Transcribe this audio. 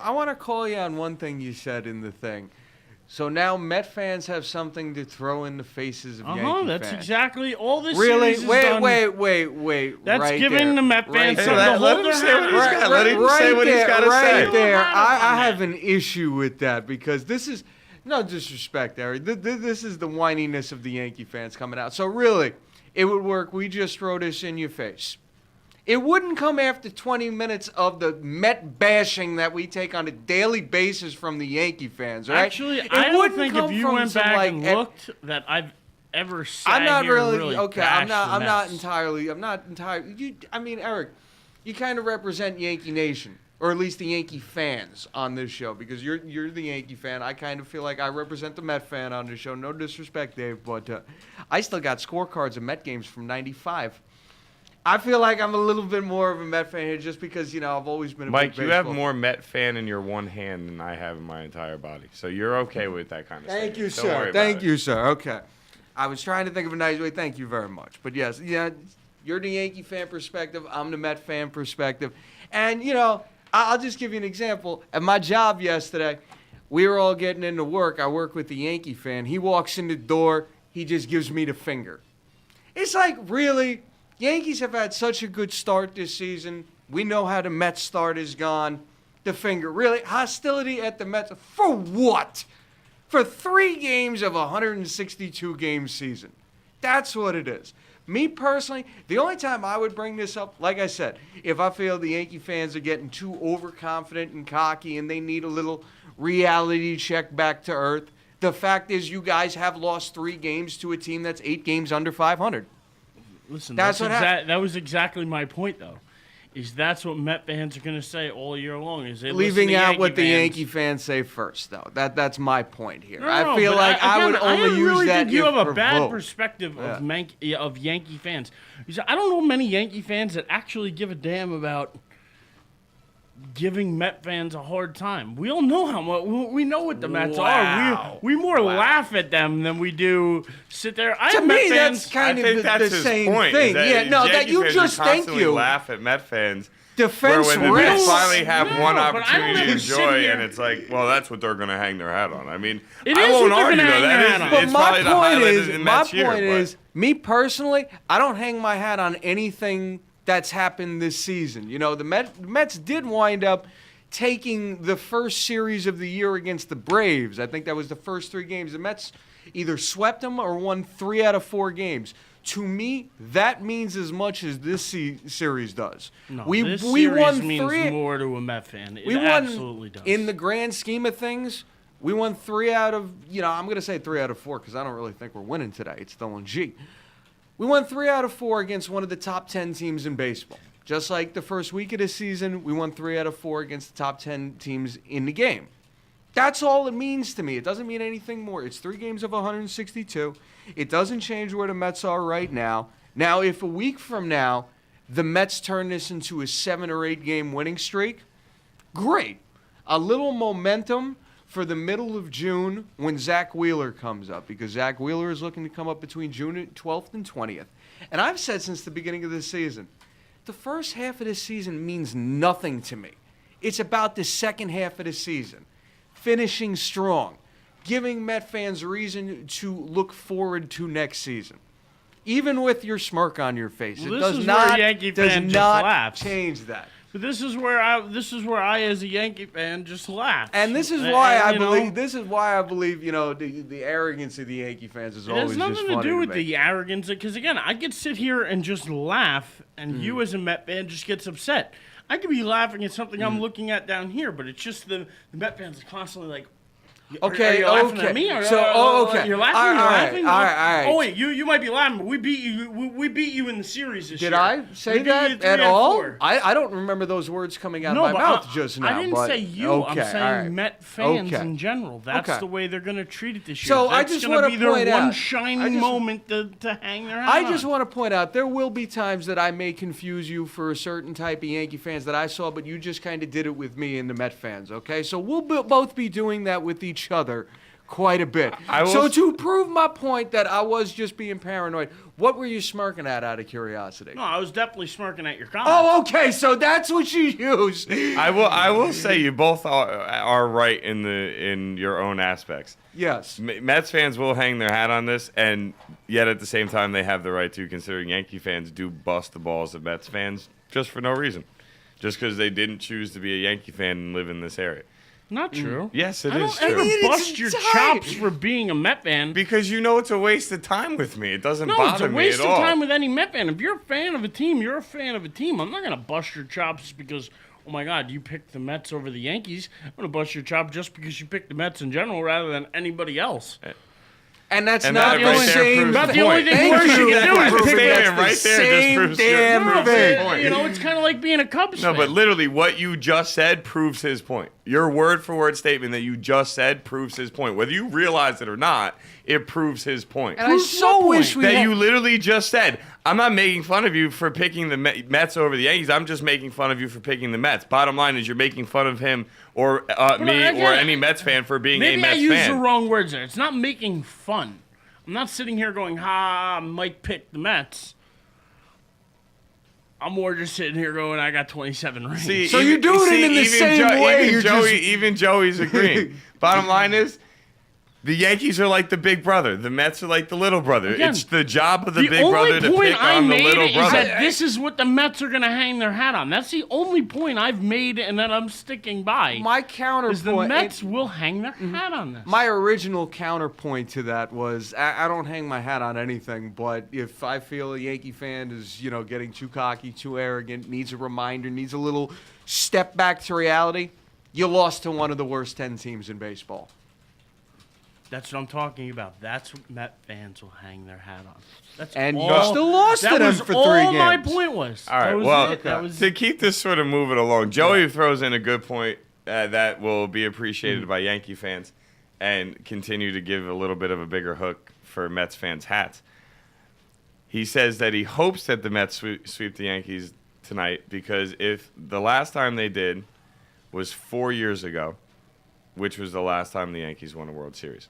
want to call you on one thing you said in the thing. So now Met fans have something to throw in the faces of Yankee fans. That's exactly all this really? series is done. Wait. That's right giving there. the Met fans right something there. to hold their hand. Let him say what he's got to say. Right there. I have an issue with that because this is no disrespect, Erich. This is the whininess of the Yankee fans coming out. So really, it would work. We just throw this in your face. It wouldn't come after 20 minutes of the Met bashing that we take on a daily basis from the Yankee fans, right? Actually, I don't think if you went back and looked that I've ever sat I'm not here and really okay. bashed I'm the not Mets. entirely. Erich, you kind of represent Yankee Nation, or at least the Yankee fans on this show, because you're the Yankee fan. I kind of feel like I represent the Met fan on this show. No disrespect, Dave, but I still got scorecards of Met games from '95. I feel like I'm a little bit more of a Met fan here just because, I've always been a Mike, big you have baseball more Met fan in your one hand than I have in my entire body. So you're okay with that kind of stuff. Thank you, Don't worry sir. about Thank it. you, sir. Okay. I was trying to think of a nice way. Thank you very much. But, yes, you're the Yankee fan perspective. I'm the Met fan perspective. And, I'll just give you an example. At my job yesterday, we were all getting into work. I work with the Yankee fan. He walks in the door. He just gives me the finger. It's like, really? Yankees have had such a good start this season. We know how the Mets start is gone. The finger. Really? Hostility at the Mets. For what? For 3 games of a 162-game season. That's what it is. Me personally, the only time I would bring this up, like I said, if I feel the Yankee fans are getting too overconfident and cocky and they need a little reality check back to earth, the fact is you guys have lost 3 games to a team that's 8 games under 500. Listen, that was exactly my point, though. That's what Met fans are going to say all year long. Leaving out what the Yankee fans say first, though. That's my point here. No, I feel like I would only use that think you have a bad provoked. perspective of Yankee fans. I don't know many Yankee fans that actually give a damn about giving Met fans a hard time. We all know how much we know what the Mets are. We more laugh at them than we do sit there. To me, that's kind of the same thing. That you just thank you. Laugh at Met fans. Defense when the Mets risks. finally have one opportunity to enjoy, here. and it's like, well, that's what they're going to hang their hat on. I mean, it I is won't what they're argue gonna though. hang their hat on. But It's my probably the highlight of the point Mets year, is, me personally, I don't hang my hat on anything that's happened this season. The Mets did wind up taking the first series of the year against the Braves. I think that was the first 3 games. The Mets either swept them or won 3 out of 4 games. To me, that means as much as this series does. No, this series won means 3 more to a Met fan. It won, absolutely does. In the grand scheme of things, we won 3 out of, I'm going to say 3 out of 4 because I don't really think we're winning today. It's still on G. We won 3 out of 4 against one of the top 10 teams in baseball. Just like the first week of the season, we won 3 out of 4 against the top 10 teams in the game. That's all it means to me. It doesn't mean anything more. It's 3 games of 162. It doesn't change where the Mets are right now. Now, if a week from now, the Mets turn this into a 7 or 8 game winning streak, great. A little momentum for the middle of June when Zach Wheeler comes up, because Zach Wheeler is looking to come up between June 12th and 20th. And I've said since the beginning of this season, the first half of this season means nothing to me. It's about the second half of the season. Finishing strong. Giving Met fans reason to look forward to next season. Even with your smirk on your face. Well, it this does is not, where Yankee does fan just not laughs. change that. But this is where I as a Yankee fan just laugh. And this is why I believe the arrogance of the Yankee fans is always just funny. It has nothing to do with the arrogance, because again, I could sit here and just laugh, and you as a Met fan just gets upset. I could be laughing at something I'm looking at down here, but it's just the Met fans are constantly like, Okay, are you laughing okay. at me? Okay. You're laughing. All right. Oh wait, you might be laughing, but we beat you. We beat you in the series this year. Did I say that at all? I don't remember those words coming out of my mouth just now. I didn't say you. Okay, I'm saying Met fans in general. That's the way they're going to treat it this year. So I just want to point out, be their one shining moment to hang their hat on. I just want to point out there will be times that I may confuse you for a certain type of Yankee fans that I saw, but you just kind of did it with me and the Met fans. Okay, so we'll both be doing that with each other quite a bit. So to prove my point that I was just being paranoid, what were you smirking at out of curiosity? No, I was definitely smirking at your comments. Oh, okay, so that's what you use. I will say you both are right in your own aspects. Yes. Mets fans will hang their hat on this, and yet at the same time they have the right to, considering Yankee fans do bust the balls of Mets fans just for no reason. Just because they didn't choose to be a Yankee fan and live in this area. Not true. Yes, it I is don't true. ever bust your chops for being a Met fan. Because you know it's a waste of time with me. It doesn't No, it's bother a me waste at of all. time with any Met fan. If you're a fan of a team, you're a fan of a team. I'm not going to bust your chops just because, oh my God, you picked the Mets over the Yankees. I'm going to bust your chop just because you picked the Mets in general rather than anybody else. And that's And not that the right there same. proves Not the the only point. thing worse you can do is That pick statement the right there same just proves damn proves thing. his point. You know, it's kind of like being a Cubs No, fan. but literally what you just said proves his point. Your word-for-word statement that you just said proves his point. Whether you realize it or not, it proves his point. And I so wish we That had... you literally just said, I'm not making fun of you for picking the Mets over the Yankees. I'm just making fun of you for picking the Mets. Bottom line is you're making fun of him or me again, or any Mets fan for being a maybe Mets I used fan. the wrong words there. It's not making fun. I'm not sitting here going, ha, Mike picked the Mets. I'm more just sitting here going, I got 27 rings. See, So you're doing it in the same way, Even Joey's agreeing. Bottom line is, the Yankees are like the big brother. The Mets are like the little brother. Again, It's the job of the big only brother to point pick I on the made little is brother. that this is what the Mets are going to hang their hat on. That's the only point I've made and that I'm sticking by. My counterpoint... is the Mets will hang their hat on this. My original counterpoint to that was I don't hang my hat on anything, but if I feel a Yankee fan is, getting too cocky, too arrogant, needs a reminder, needs a little step back to reality, you lost to one of the worst 10 teams in baseball. That's what I'm talking about. That's what Met fans will hang their hat on. That's And you all, still lost to that them was for 3 all my games. point was. All right, That was well, it. That was to keep this sort of moving along, Joey throws in a good point that will be appreciated by Yankee fans and continue to give a little bit of a bigger hook for Mets fans' hats. He says that he hopes that the Mets sweep the Yankees tonight because if the last time they did was 4 years ago, which was the last time the Yankees won a World Series.